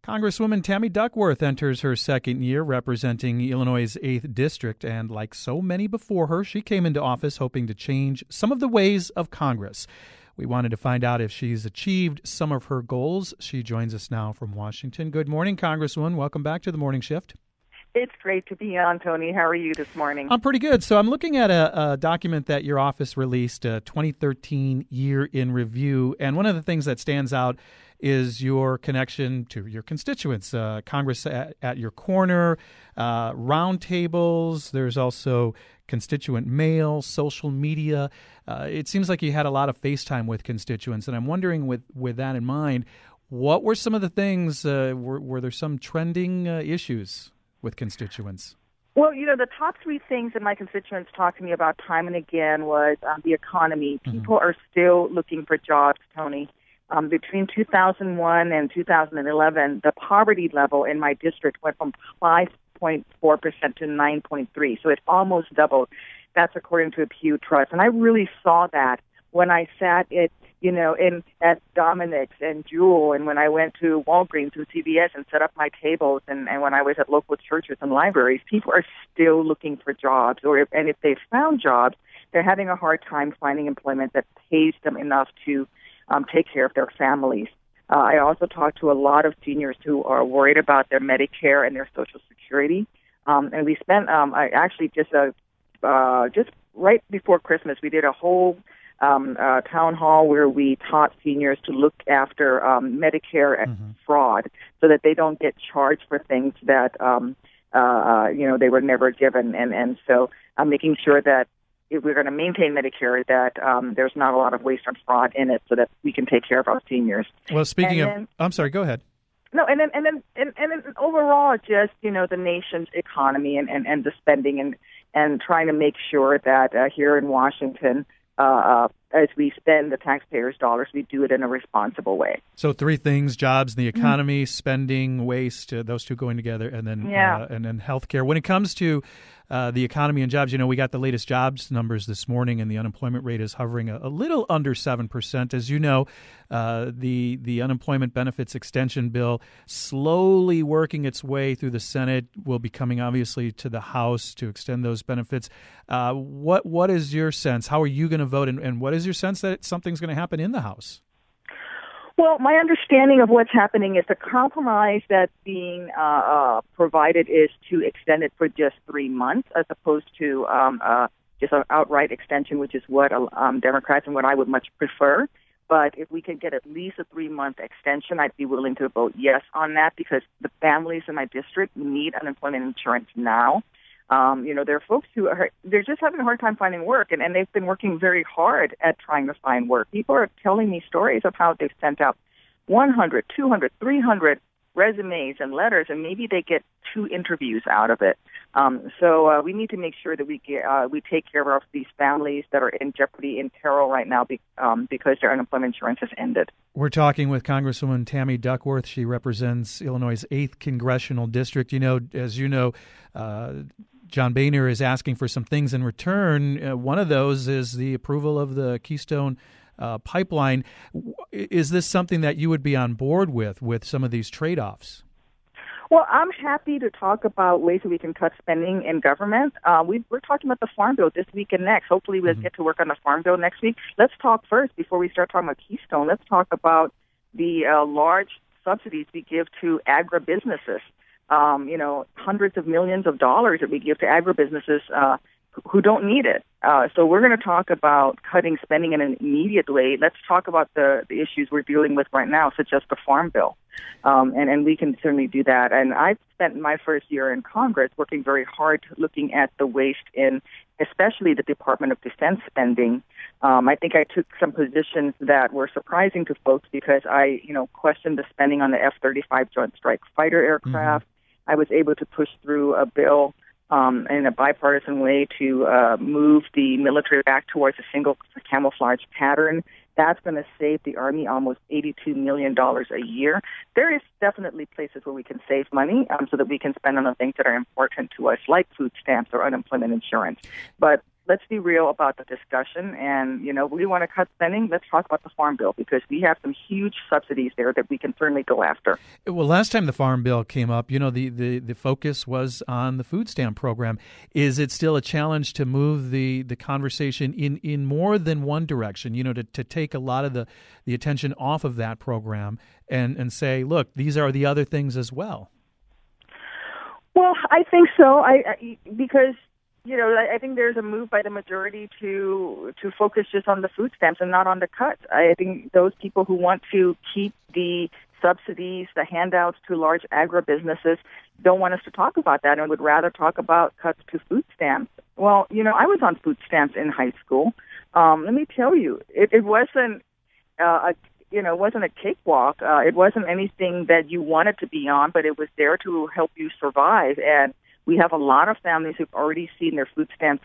Congresswoman Tammy Duckworth enters her second year representing Illinois' 8th District, and like so many before her, she came into office hoping to change some of the ways of Congress. We wanted to find out if she's achieved some of her goals. She joins us now from Washington. Good morning, Congresswoman. Welcome back to the Morning Shift. It's great to be on, Tony. How are you this morning? I'm pretty good. So I'm looking at a document that your office released, a 2013 year in review. And one of the things that stands out is your connection to your constituents, Congress at your corner, roundtables. There's also constituent mail, social media. It seems like you had a lot of FaceTime with constituents. And I'm wondering, with that in mind, what were some of the things, were there some trending issues with constituents? Well, the top three things that my constituents talked to me about time and again was the economy. People are still looking for jobs, Tony. Between 2001 and 2011, the poverty level in my district went from 5.4% to 9.3%. So it almost doubled. That's according to a Pew Trust. And I really saw that when I sat at Dominic's and Jewel, and when I went to Walgreens and CVS and set up my tables, and when I was at local churches and libraries. People are still looking for jobs, and if they've found jobs, they're having a hard time finding employment that pays them enough to take care of their families. I also talked to a lot of seniors who are worried about their Medicare and their Social Security, and we spent just right before Christmas, we did a whole town hall where we taught seniors to look after Medicare fraud so that they don't get charged for things that they were never given, and so I'm making sure that if we're going to maintain Medicare, that there's not a lot of waste or fraud in it, so that we can take care of our seniors. Well, I'm sorry. Go ahead. No, and then overall, just the nation's economy and the spending and trying to make sure that here in Washington, as we spend the taxpayers' dollars, we do it in a responsible way. So three things: jobs, the economy, spending, waste. Those two going together, and then healthcare. When it comes to the economy and jobs, we got the latest jobs numbers this morning, and the unemployment rate is hovering a little under 7%. As you know, the unemployment benefits extension bill slowly working its way through the Senate, will be coming obviously to the House to extend those benefits. What is your sense? How are you going to vote, and what is your sense that something's going to happen in the House? Well, my understanding of what's happening is the compromise that's being provided is to extend it for just 3 months, as opposed to just an outright extension, which is what Democrats and what I would much prefer. But if we can get at least a 3-month extension, I'd be willing to vote yes on that, because the families in my district need unemployment insurance now. There are folks they're just having a hard time finding work, and they've been working very hard at trying to find work. People are telling me stories of how they've sent out 100, 200, 300 resumes and letters, and maybe they get 2 interviews out of it. So we need to make sure that we take care of these families that are in jeopardy, in peril right now because their unemployment insurance has ended. We're talking with Congresswoman Tammy Duckworth. She represents Illinois' 8th Congressional District. As you know, John Boehner is asking for some things in return. One of those is the approval of the Keystone pipeline. Is this something that you would be on board with some of these trade-offs? Well, I'm happy to talk about ways that we can cut spending in government. We're talking about the Farm Bill this week and next. Hopefully we'll get to work on the Farm Bill next week. Let's talk first, before we start talking about Keystone, let's talk about the large subsidies we give to agribusinesses. Hundreds of millions of dollars that we give to agribusinesses who don't need it. So we're going to talk about cutting spending in an immediate way. Let's talk about the issues we're dealing with right now, such as the Farm Bill. And we can certainly do that. And I've spent my first year in Congress working very hard looking at the waste in especially the Department of Defense spending. I think I took some positions that were surprising to folks because I, questioned the spending on the F-35 Joint Strike Fighter aircraft. I was able to push through a bill in a bipartisan way to move the military back towards a single camouflage pattern. That's going to save the Army almost $82 million a year. There is definitely places where we can save money so that we can spend on the things that are important to us, like food stamps or unemployment insurance. But let's be real about the discussion. And, we want to cut spending. Let's talk about the Farm Bill, because we have some huge subsidies there that we can certainly go after. Well, last time the Farm Bill came up, the focus was on the food stamp program. Is it still a challenge to move the conversation in more than one direction, to take a lot of the attention off of that program and say, look, these are the other things as well? Well, I think so. Because I think there's a move by the majority to focus just on the food stamps and not on the cuts. I think those people who want to keep the subsidies, the handouts to large agribusinesses don't want us to talk about that and would rather talk about cuts to food stamps. Well, I was on food stamps in high school. Let me tell you, it wasn't it wasn't a cakewalk. It wasn't anything that you wanted to be on, but it was there to help you survive. And we have a lot of families who've already seen their food stamps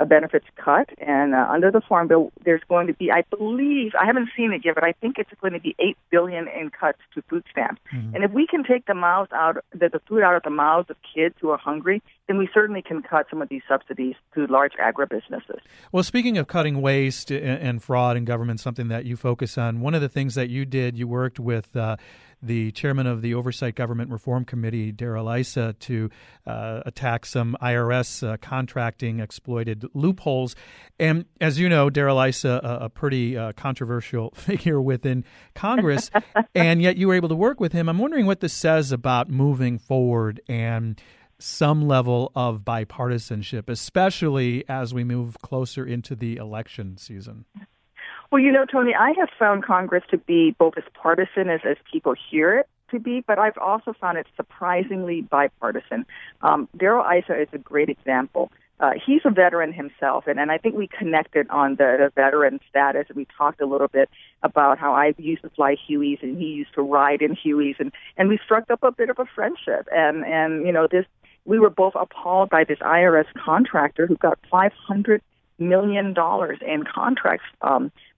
benefits cut. And under the Farm Bill, there's going to be, I believe, I haven't seen it yet, but I think it's going to be $8 billion in cuts to food stamps. Mm-hmm. And if we can take the food out of the mouths of kids who are hungry, then we certainly can cut some of these subsidies to large agribusinesses. Well, speaking of cutting waste and fraud in government, something that you focus on, one of the things that you did, you worked with the chairman of the Oversight Government Reform Committee, Darrell Issa, to attack some IRS contracting exploited loopholes. And as you know, Darrell Issa, a pretty controversial figure within Congress, and yet you were able to work with him. I'm wondering what this says about moving forward and some level of bipartisanship, especially as we move closer into the election season. Well, Tony, I have found Congress to be both as partisan as people hear it to be, but I've also found it surprisingly bipartisan. Darrell Issa is a great example. He's a veteran himself, and I think we connected on the veteran status, and we talked a little bit about how I used to fly Hueys and he used to ride in Hueys, and we struck up a bit of a friendship. And we were both appalled by this IRS contractor who got $500 million in contracts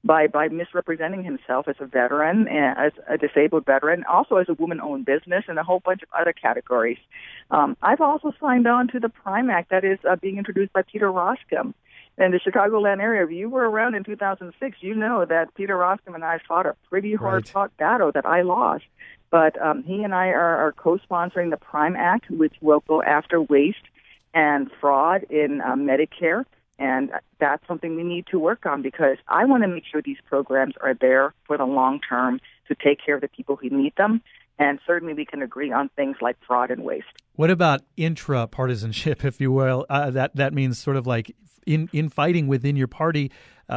by misrepresenting himself as a veteran, as a disabled veteran, also as a woman-owned business, and a whole bunch of other categories. I've also signed on to the PRIME Act that is being introduced by Peter Roskam in the Chicagoland area. If you were around in 2006, you know that Peter Roskam and I fought a pretty hard-fought battle that I lost. But he and I are co-sponsoring the PRIME Act, which will go after waste and fraud in Medicare. And that's something we need to work on, because I want to make sure these programs are there for the long term to take care of the people who need them. And certainly we can agree on things like fraud and waste. What about intra-partisanship, if you will? That means sort of like in fighting within your party,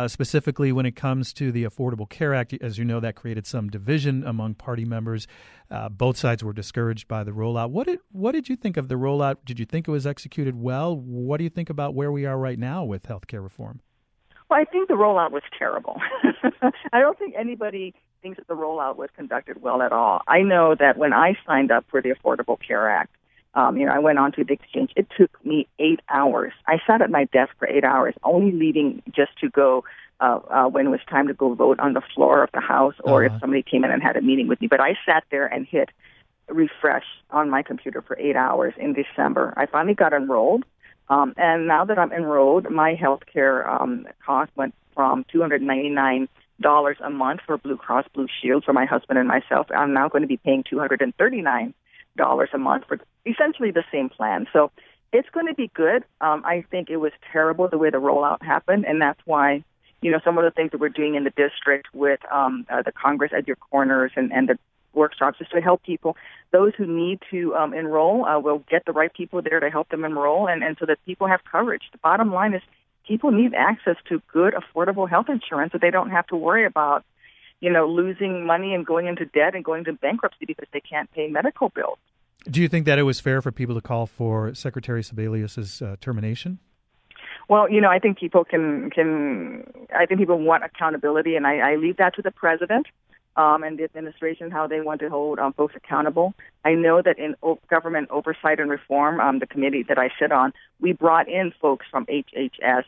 specifically when it comes to the Affordable Care Act. As you know, that created some division among party members. Both sides were discouraged by the rollout. What did you think of the rollout? Did you think it was executed well? What do you think about where we are right now with health care reform? Well, I think the rollout was terrible. I don't think anybody thinks that the rollout was conducted well at all. I know that when I signed up for the Affordable Care Act, I went on to the exchange. It took me 8 hours. I sat at my desk for 8 hours, only leaving just to go when it was time to go vote on the floor of the House, or if somebody came in and had a meeting with me. But I sat there and hit refresh on my computer for 8 hours in December. I finally got enrolled. And now that I'm enrolled, my health care cost went from $299 a month for Blue Cross Blue Shield for my husband and myself. I'm now going to be paying $239 a month for essentially the same plan. So it's going to be good. I think it was terrible the way the rollout happened, and that's why, some of the things that we're doing in the district with the Congress at your corners and the workshops is to help people. Those who need to enroll will get the right people there to help them enroll, and so that people have coverage. The bottom line is people need access to good, affordable health insurance so they don't have to worry about, losing money and going into debt and going to bankruptcy because they can't pay medical bills. Do you think that it was fair for people to call for Secretary Sebelius's termination? Well, I think people I think people want accountability, and I leave that to the president and the administration, how they want to hold folks accountable. I know that in government oversight and reform, the committee that I sit on, we brought in folks from HHS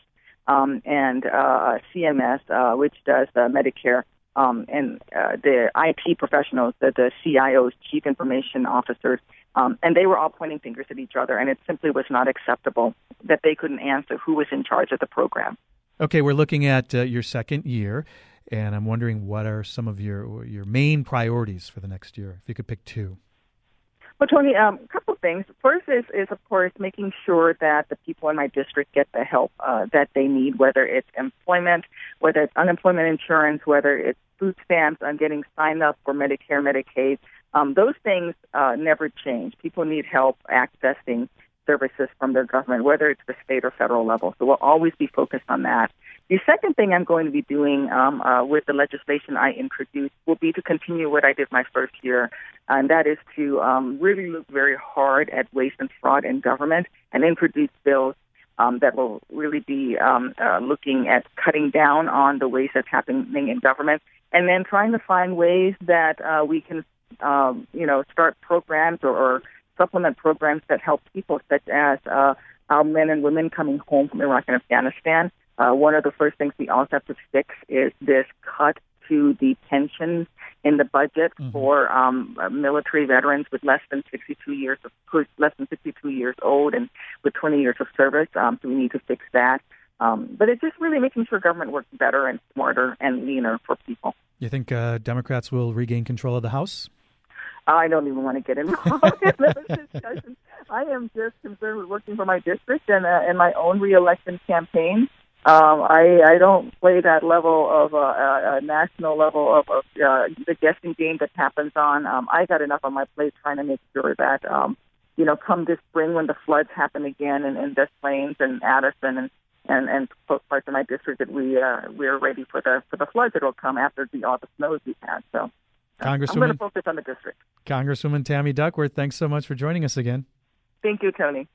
and CMS, which does the Medicare and the IT professionals, the CIOs, chief information officers, and they were all pointing fingers at each other, and it simply was not acceptable that they couldn't answer who was in charge of the program. Okay, we're looking at your second year, and I'm wondering what are some of your main priorities for the next year, if you could pick two. Well, Tony, a couple of things. First is, of course, making sure that the people in my district get the help that they need, whether it's employment, whether it's unemployment insurance, whether it's food stamps, on getting signed up for Medicare, Medicaid. Those things never change. People need help accessing services from their government, whether it's the state or federal level. So we'll always be focused on that. The second thing I'm going to be doing with the legislation I introduced will be to continue what I did my first year, and that is to really look very hard at waste and fraud in government and introduce bills that will really be looking at cutting down on the waste that's happening in government, and then trying to find ways that we can, start programs or supplement programs that help people, such as our men and women coming home from Iraq and Afghanistan. One of the first things we also have to fix is this cut to the pensions in the budget for military veterans with less than 62 years old and with 20 years of service. So we need to fix that. But it's just really making sure government works better and smarter and leaner for people. You think Democrats will regain control of the House? I don't even want to get involved in those discussions. I am just concerned with working for my district and my own reelection campaign. I don't play that level of a national level of the guessing game that happens on. I got enough on my plate trying to make sure that come this spring when the floods happen again in Des Plaines and Addison and parts of my district, that we're ready for the floods that will come after all the snows we've had. So I'm going to focus on the district. Congresswoman Tammy Duckworth, thanks so much for joining us again. Thank you, Tony.